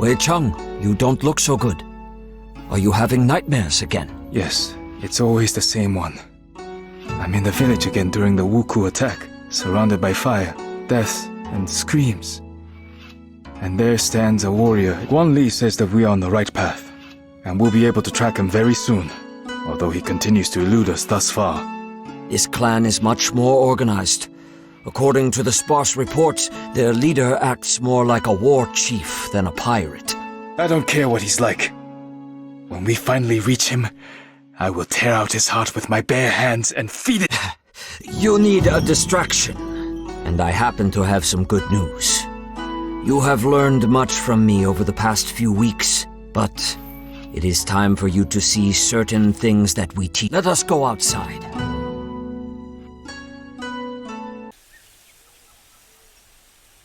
Wei-Chung, you don't look so good. Are you having nightmares again? Yes, it's always the same one. I'm in the village again during the Wuku attack, surrounded by fire, death, and screams. And there stands a warrior. Guan Li says that we are on the right path, and we'll be able to track him very soon, although he continues to elude us thus far. This clan is much more organized. According to the sparse reports, their leader acts more like a war chief than a pirate. I don't care what he's like. When we finally reach him, I will tear out his heart with my bare hands and feed it. You need a distraction, and I happen to have some good news. You have learned much from me over the past few weeks, but it is time for you to see certain things that we teach. Let us go outside.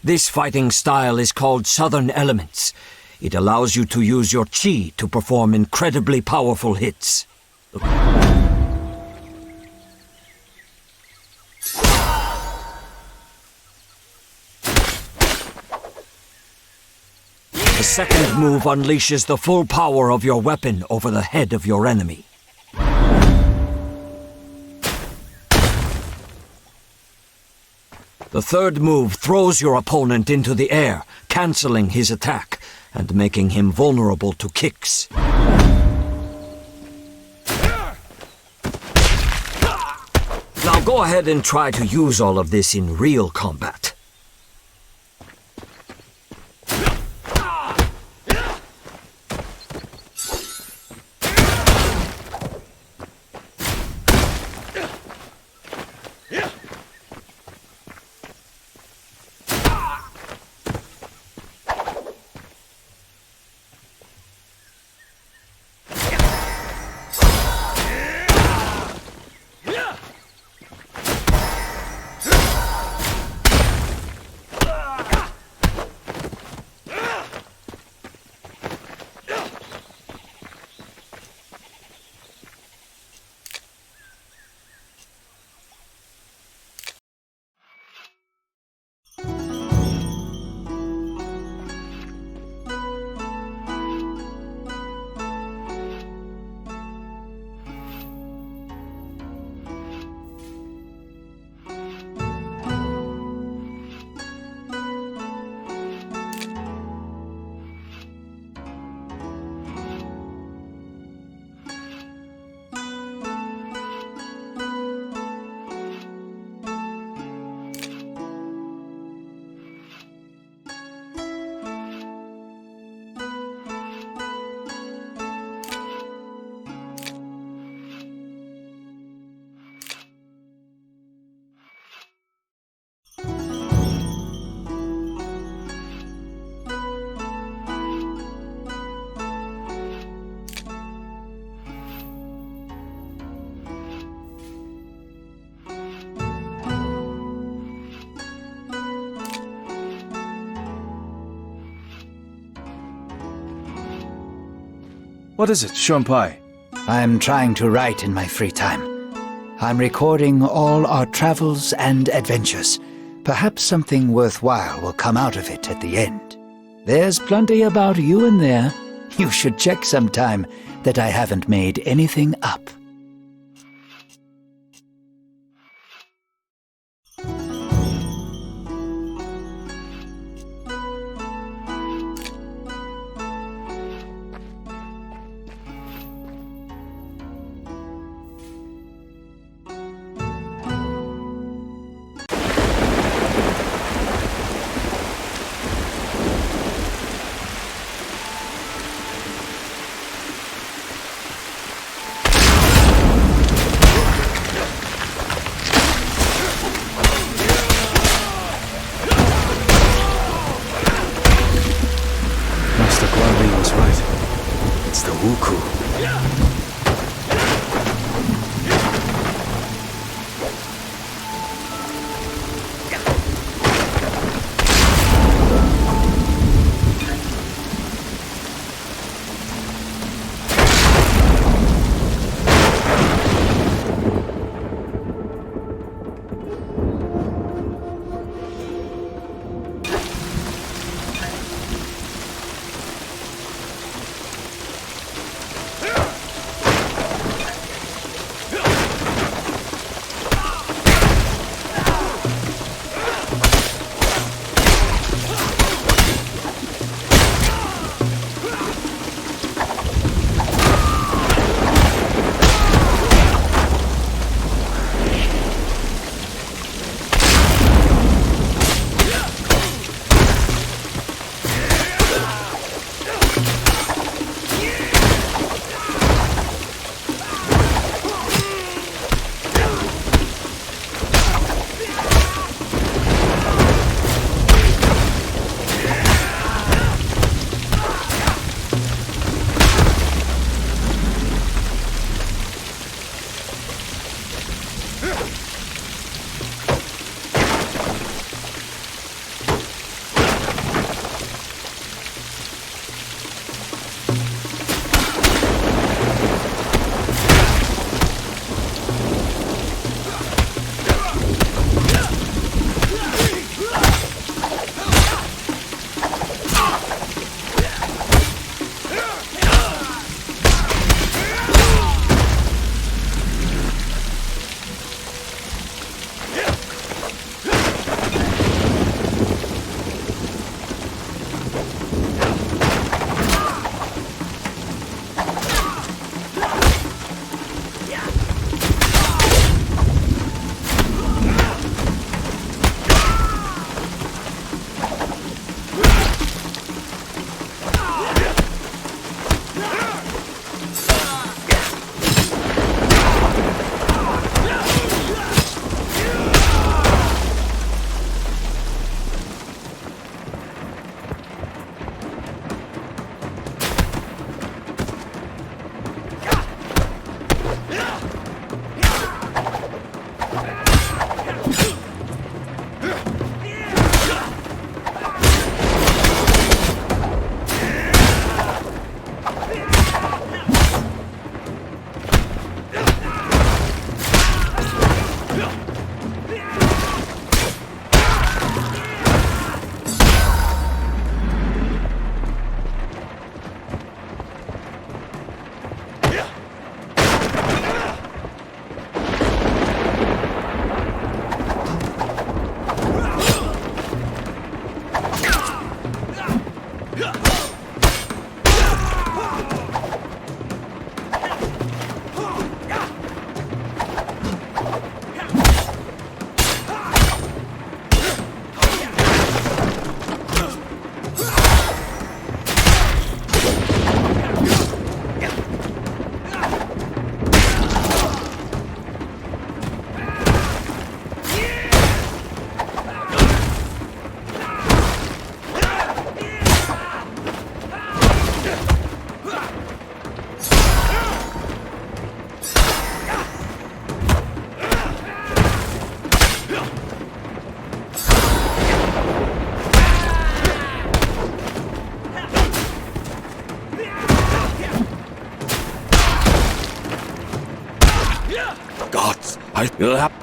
This fighting style is called Southern Elements. It allows you to use your chi to perform incredibly powerful hits. The second move unleashes the full power of your weapon over the head of your enemy. The third move throws your opponent into the air, cancelling his attack and making him vulnerable to kicks. Now go ahead and try to use all of this in real combat. What is it, Shunpai? I'm trying to write in my free time. I'm recording all our travels and adventures. Perhaps something worthwhile will come out of it at the end. There's plenty about you in there. You should check sometime that I haven't made anything up. You'll have...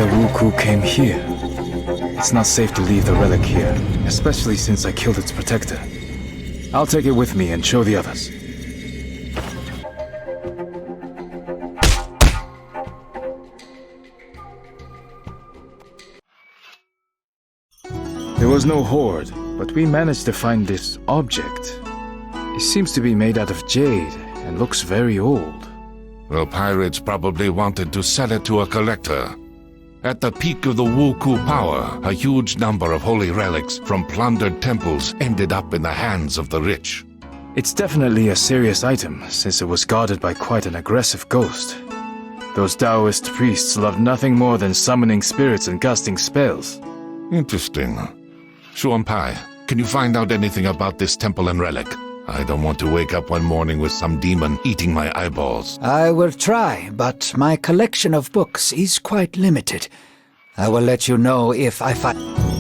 the Wuku came here. It's not safe to leave the relic here, especially since I killed its protector. I'll take it with me and show the others. There was no hoard, but we managed to find this object. It seems to be made out of jade and looks very old. The pirates probably wanted to sell it to a collector. At the peak of the Wuku power, a huge number of holy relics from plundered temples ended up in the hands of the rich. It's definitely a serious item, since it was guarded by quite an aggressive ghost. Those Taoist priests love nothing more than summoning spirits and casting spells. Interesting. Shuanpai, can you find out anything about this temple and relic? I don't want to wake up one morning with some demon eating my eyeballs. I will try, but my collection of books is quite limited. I will let you know if I find...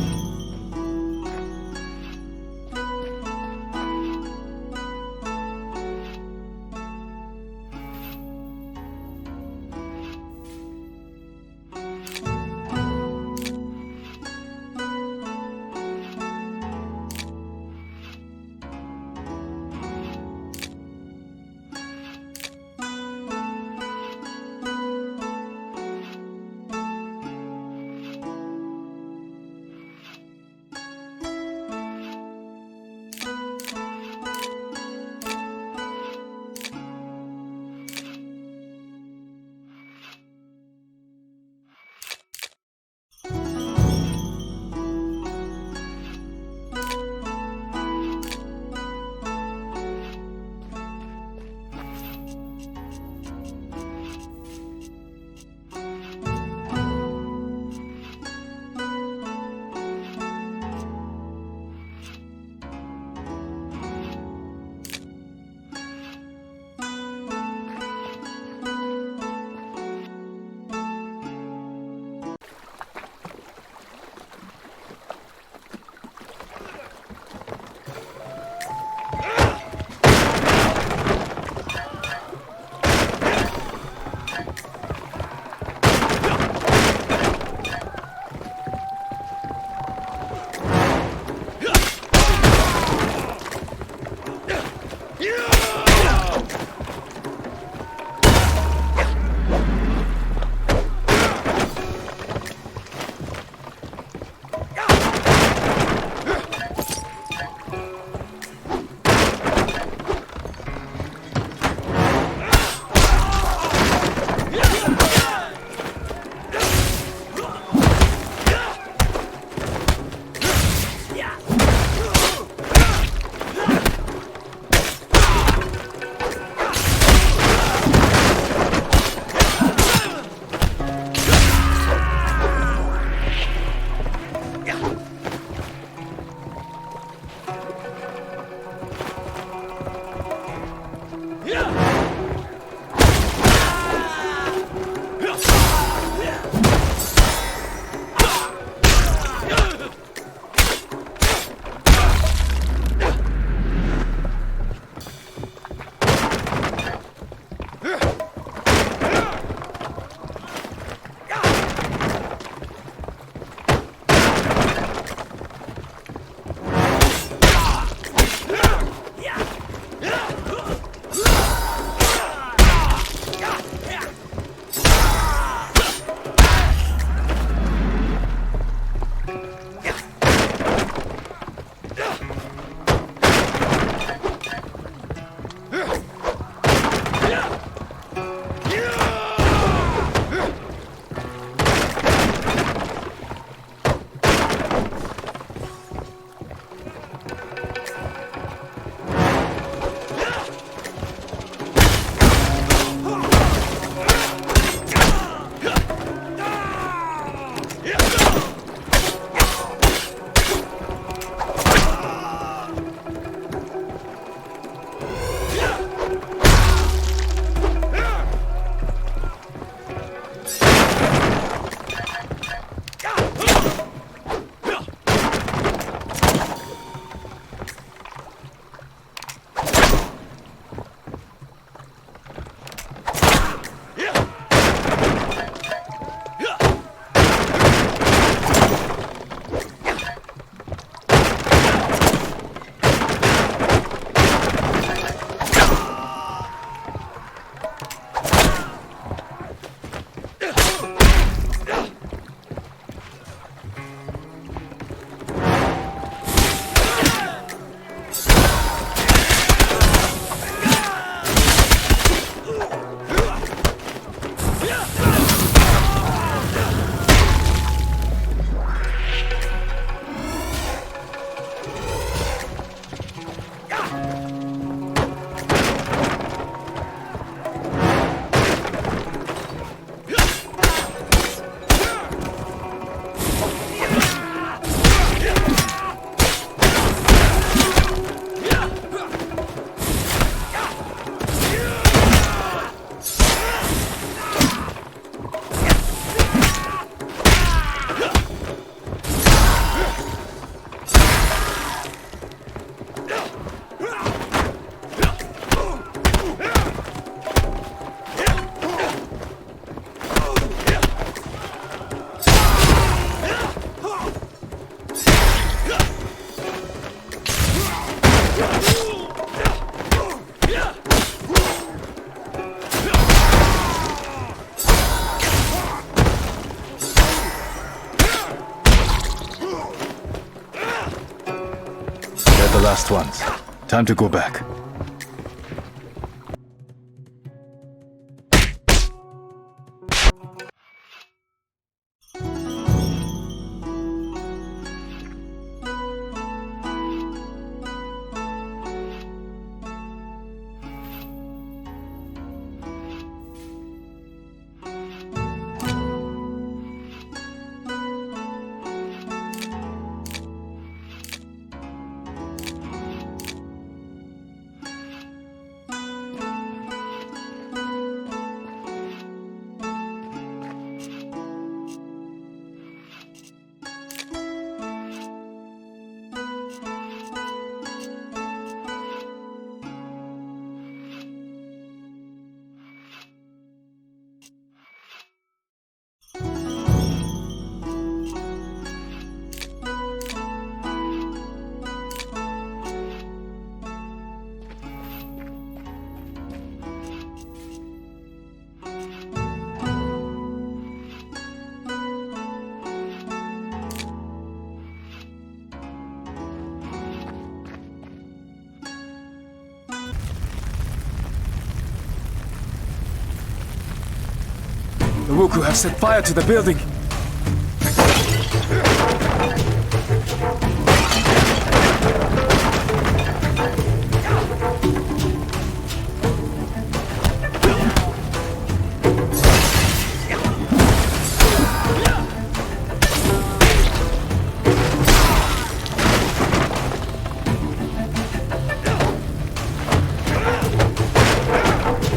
the last ones. Time to go back. The Wuku have set fire to the building.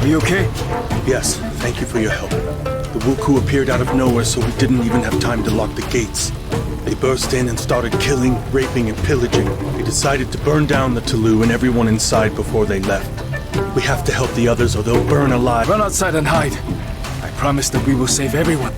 Are you okay? Yes, thank you for your help. The Wuku appeared out of nowhere, so we didn't even have time to lock the gates. They burst in and started killing, raping, and pillaging. They decided to burn down the Tulu and everyone inside before they left. We have to help the others or they'll burn alive. Run outside and hide. I promise that we will save everyone.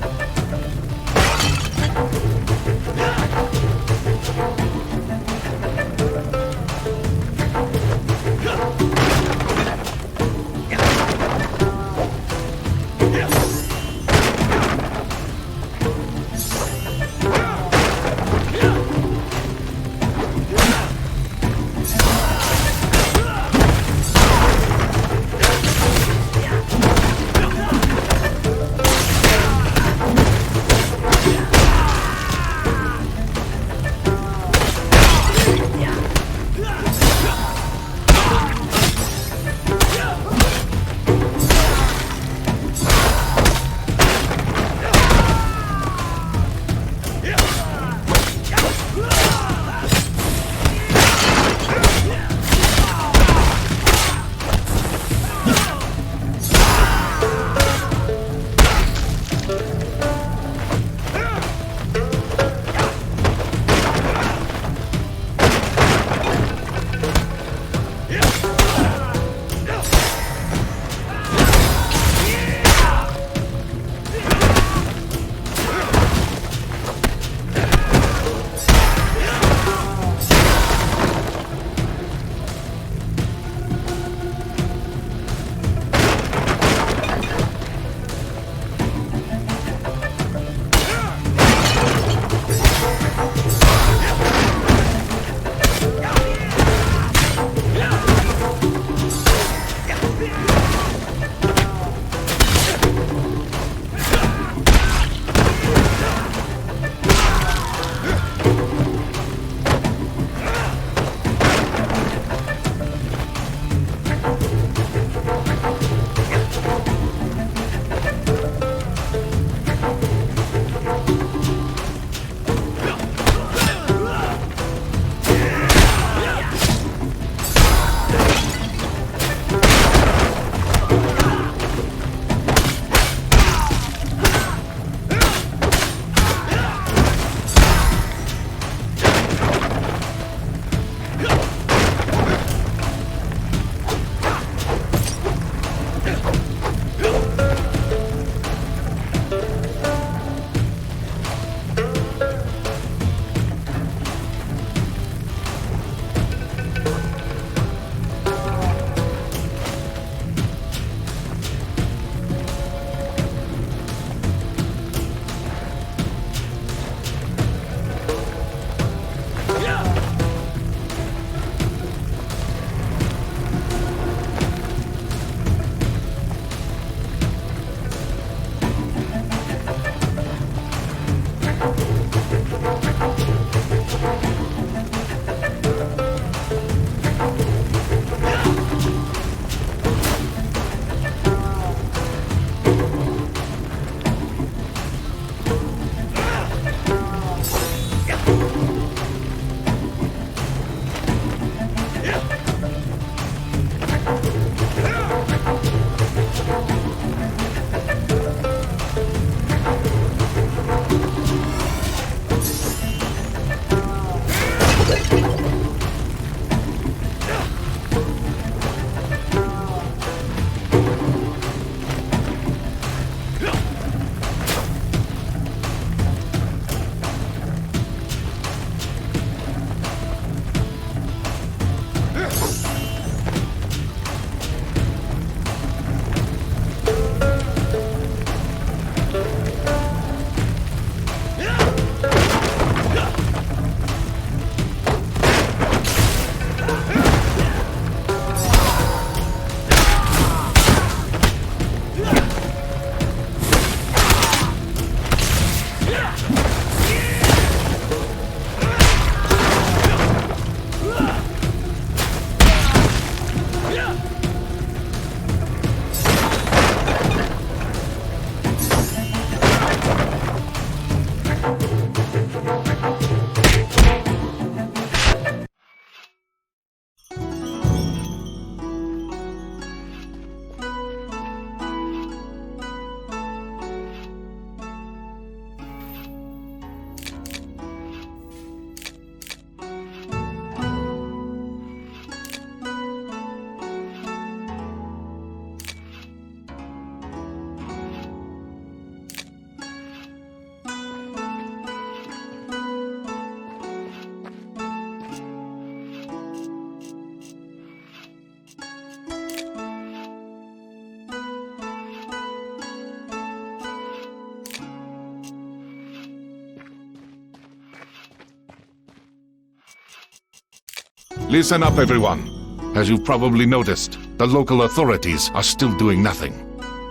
Listen up, everyone. As you've probably noticed, the local authorities are still doing nothing.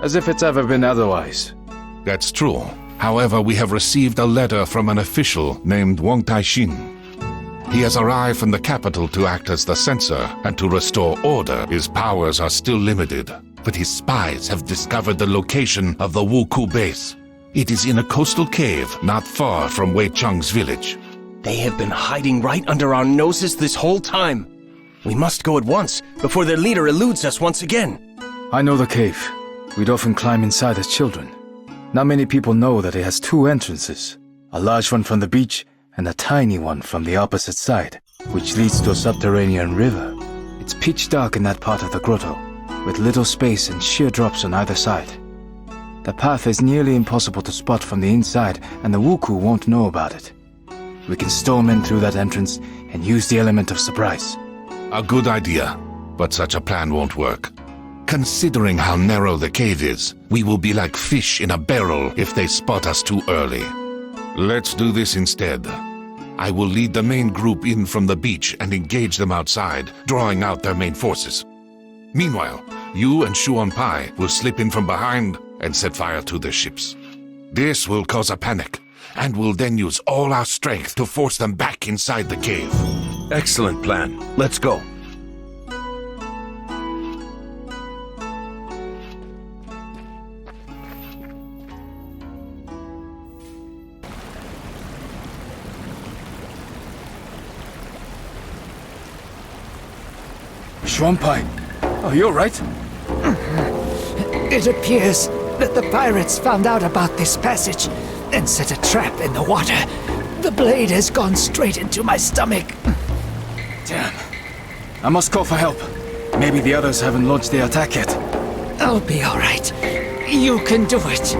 As if it's ever been otherwise. That's true. However, we have received a letter from an official named Wang Taixin. He has arrived from the capital to act as the censor and to restore order. His powers are still limited, but his spies have discovered the location of the Wuku base. It is in a coastal cave not far from Wei Cheng's village. They have been hiding right under our noses this whole time. We must go at once, before their leader eludes us once again. I know the cave. We'd often climb inside as children. Not many people know that it has two entrances. A large one from the beach, and a tiny one from the opposite side, which leads to a subterranean river. It's pitch dark in that part of the grotto, with little space and sheer drops on either side. The path is nearly impossible to spot from the inside, and the Wuku won't know about it. We can storm in through that entrance and use the element of surprise. A good idea, but such a plan won't work. Considering how narrow the cave is, we will be like fish in a barrel if they spot us too early. Let's do this instead. I will lead the main group in from the beach and engage them outside, drawing out their main forces. Meanwhile, you and Shuan Pai will slip in from behind and set fire to their ships. This will cause a panic, and we'll then use all our strength to force them back inside the cave. Excellent plan. Let's go. Shuanpai, are you alright? It appears that the pirates found out about this passage and set a trap in the water. The blade has gone straight into my stomach. Damn. I must call for help. Maybe the others haven't launched their attack yet. I'll be all right. You can do it.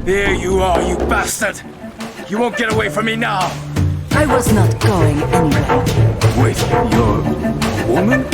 Here you are, you bastard! You won't get away from me now! I was not going anywhere. Wait, you're a woman?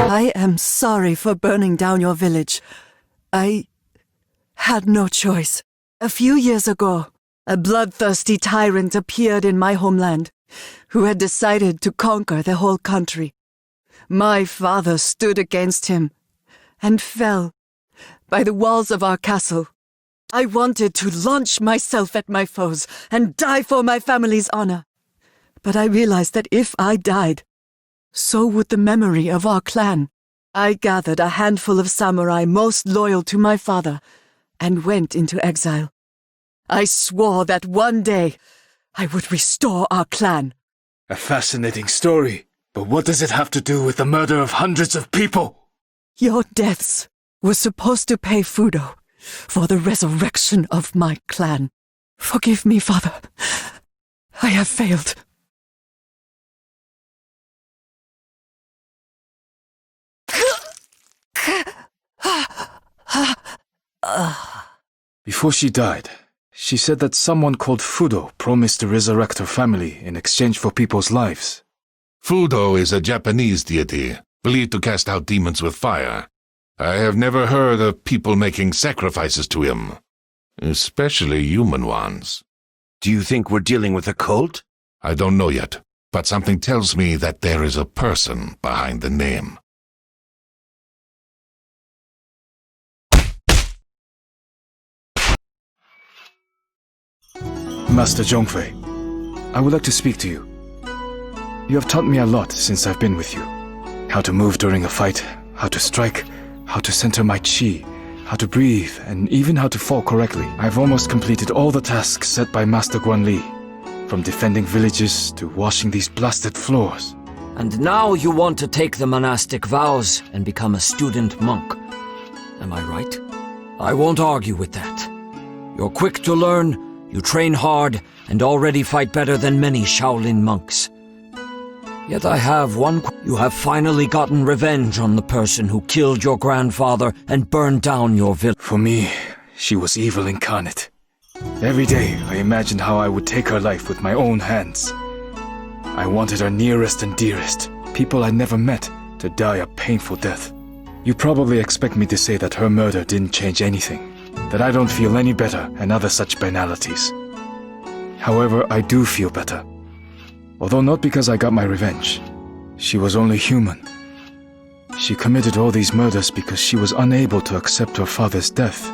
I am sorry for burning down your village. I had no choice. A few years ago, a bloodthirsty tyrant appeared in my homeland, who had decided to conquer the whole country. My father stood against him, and fell by the walls of our castle. I wanted to launch myself at my foes and die for my family's honor. But I realized that if I died, so would the memory of our clan. I gathered a handful of samurai most loyal to my father and went into exile. I swore that one day I would restore our clan. A fascinating story, but what does it have to do with the murder of hundreds of people? Your deaths were supposed to pay Fudo for the resurrection of my clan. Forgive me, father. I have failed. Before she died, she said that someone called Fudo promised to resurrect her family in exchange for people's lives. Fudo is a Japanese deity, believed to cast out demons with fire. I have never heard of people making sacrifices to him, especially human ones. Do you think we're dealing with a cult? I don't know yet, but something tells me that there is a person behind the name. Master Zhongfei, I would like to speak to you. You have taught me a lot since I've been with you. How to move during a fight, how to strike, how to center my chi, how to breathe, and even how to fall correctly. I've almost completed all the tasks set by Master Guanli, from defending villages to washing these blasted floors. And now you want to take the monastic vows and become a student monk. Am I right? I won't argue with that. You're quick to learn, you train hard, and already fight better than many Shaolin monks. Yet I have one you have finally gotten revenge on the person who killed your grandfather and burned down your village. For me, she was evil incarnate. Every day I imagined how I would take her life with my own hands. I wanted her nearest and dearest, people I never met, to die a painful death. You probably expect me to say that her murder didn't change anything, that I don't feel any better, and other such banalities. However, I do feel better. Although not because I got my revenge. She was only human. She committed all these murders because she was unable to accept her father's death.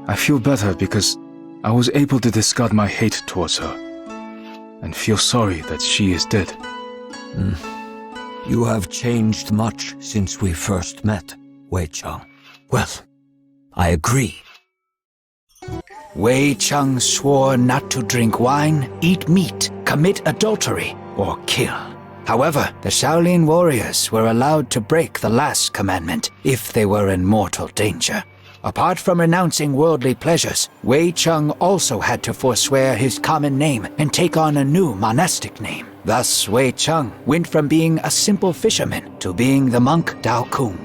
I feel better because I was able to discard my hate towards her and feel sorry that she is dead. You have changed much since we first met, Wei Chang. Well, I agree. Wei Chang swore not to drink wine, eat meat, commit adultery, or kill. However, the Shaolin warriors were allowed to break the last commandment if they were in mortal danger. Apart from renouncing worldly pleasures, Wei Chang also had to forswear his common name and take on a new monastic name. Thus, Wei Chang went from being a simple fisherman to being the monk Dao Kung.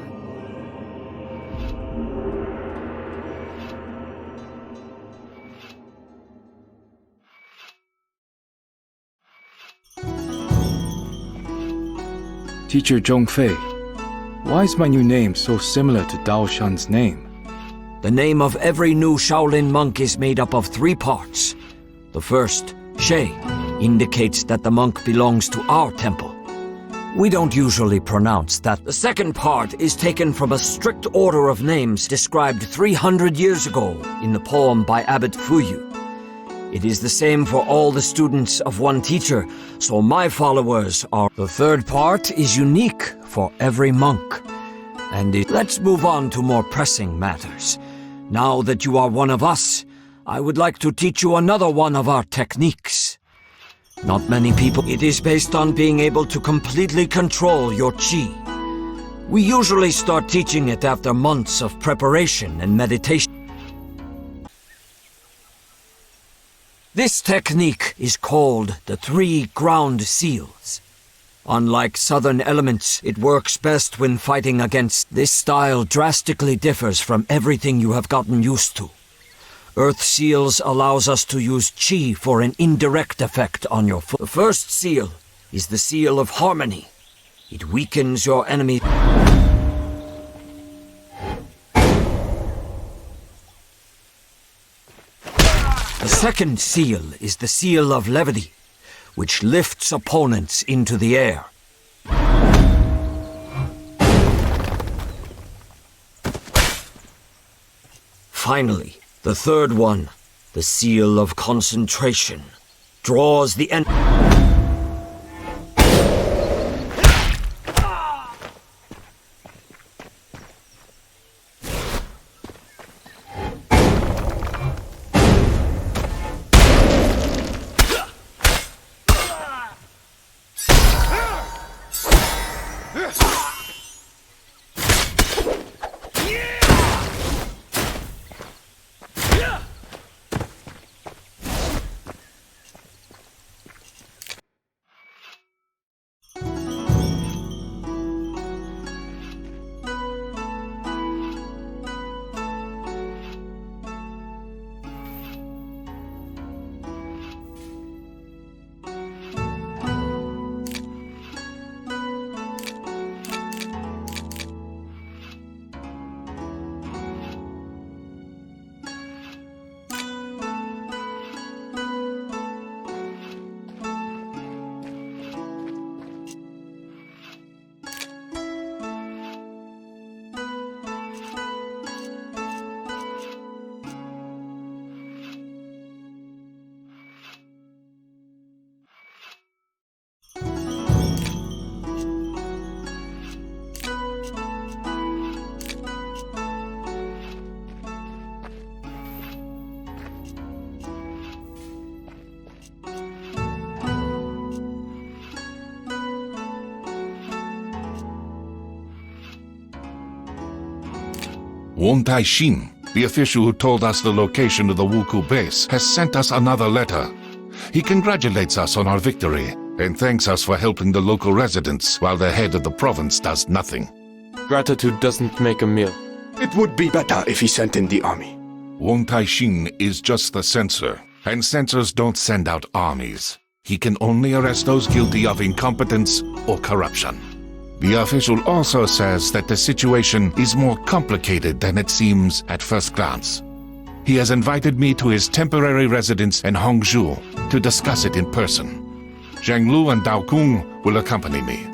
Teacher Zhongfei, why is my new name so similar to Dao Shan's name? The name of every new Shaolin monk is made up of 3 parts. The first, She, indicates that the monk belongs to our temple. We don't usually pronounce that. The second part is taken from a strict order of names described 300 years ago in the poem by Abbot Fuyu. It is the same for all the students of one teacher, so my followers are... The third part is unique for every monk. Let's move on to more pressing matters. Now that you are one of us, I would like to teach you another one of our techniques. Not many people... It is based on being able to completely control your chi. We usually start teaching it after months of preparation and meditation. This technique is called the 3 ground seals. Unlike southern elements, it works best when fighting against. This style drastically differs from everything you have gotten used to. Earth seals allows us to use chi for an indirect effect on your foot. The first seal is the seal of harmony. It weakens your enemy. The second seal is the seal of levity, which lifts opponents into the air. Finally, the third one, the seal of concentration, draws the enemy. Won Tai-shin, the official who told us the location of the Wuku base, has sent us another letter. He congratulates us on our victory and thanks us for helping the local residents while the head of the province does nothing. Gratitude doesn't make a meal. It would be better if he sent in the army. Won Tai-shin is just the censor, and censors don't send out armies. He can only arrest those guilty of incompetence or corruption. The official also says that the situation is more complicated than it seems at first glance. He has invited me to his temporary residence in Hongzhou to discuss it in person. Zhang Lu and Dao Kung will accompany me.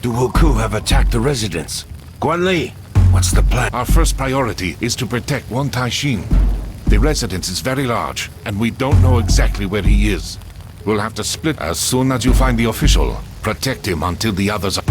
The Wuku have attacked the residence. Guan Li, what's the plan? Our first priority is to protect Wang Taixin. The residence is very large, and we don't know exactly where he is. We'll have to split as soon as you find the official. Protect him until the others are...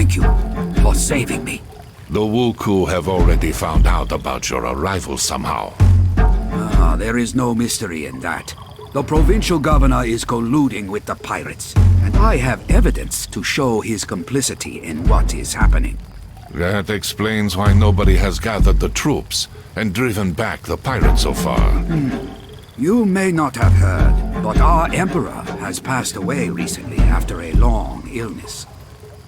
Thank you for saving me. The Wuku have already found out about your arrival somehow. There is no mystery in that. The provincial governor is colluding with the pirates, and I have evidence to show his complicity in what is happening. That explains why nobody has gathered the troops and driven back the pirates so far. You may not have heard, but our emperor has passed away recently after a long illness.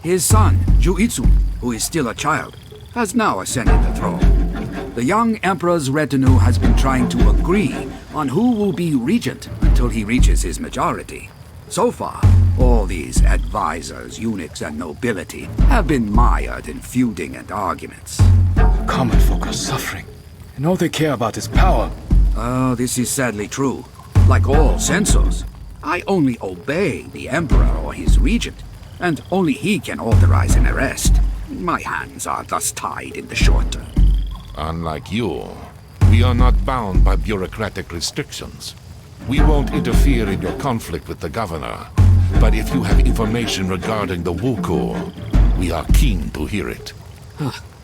His son, Juitsu, who is still a child, has now ascended the throne. The young emperor's retinue has been trying to agree on who will be regent until he reaches his majority. So far, all these advisors, eunuchs, and nobility have been mired in feuding and arguments. Common folk are suffering, and all they care about is power. This is sadly true. Like all censors, I only obey the emperor or his regent, and only he can authorize an arrest. My hands are thus tied in the short term. Unlike you, we are not bound by bureaucratic restrictions. We won't interfere in your conflict with the governor, but if you have information regarding the Wuku, we are keen to hear it.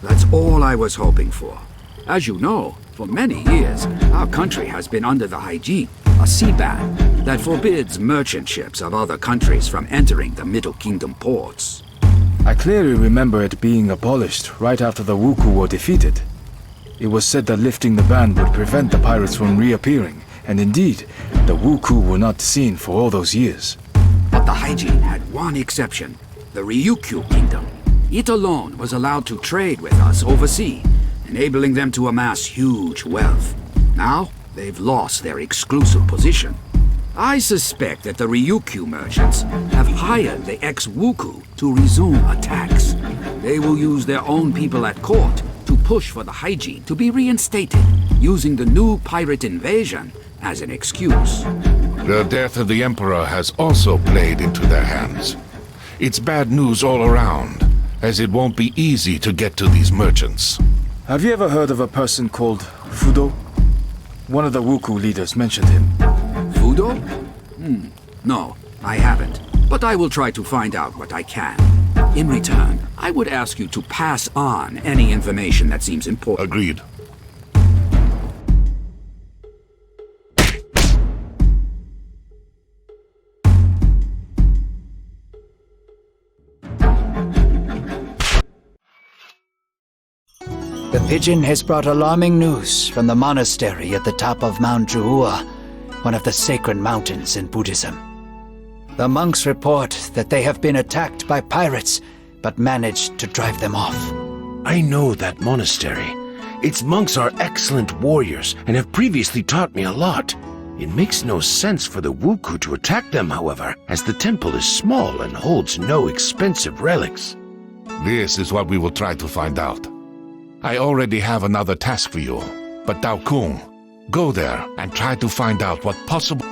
That's all I was hoping for. As you know, for many years, our country has been under the hygiene, a sea ban that forbids merchant ships of other countries from entering the Middle Kingdom ports. I clearly remember it being abolished right after the Wuku were defeated. It was said that lifting the ban would prevent the pirates from reappearing, and indeed, the Wuku were not seen for all those years. But the hygiene had one exception, the Ryukyu Kingdom. It alone was allowed to trade with us overseas, enabling them to amass huge wealth. Now, they've lost their exclusive position. I suspect that the Ryukyu merchants have hired the ex-Wuku to resume attacks. They will use their own people at court to push for the hygiene to be reinstated, using the new pirate invasion as an excuse. The death of the Emperor has also played into their hands. It's bad news all around, as it won't be easy to get to these merchants. Have you ever heard of a person called Fudo? One of the Wuku leaders mentioned him. Fudo? No, I haven't. But I will try to find out what I can. In return, I would ask you to pass on any information that seems important. Agreed. The pigeon has brought alarming news from the monastery at the top of Mount Juhua, one of the sacred mountains in Buddhism. The monks report that they have been attacked by pirates, but managed to drive them off. I know that monastery. Its monks are excellent warriors and have previously taught me a lot. It makes no sense for the Wuku to attack them, however, as the temple is small and holds no expensive relics. This is what we will try to find out. I already have another task for you, but Dao Kung, go there and try to find out what possible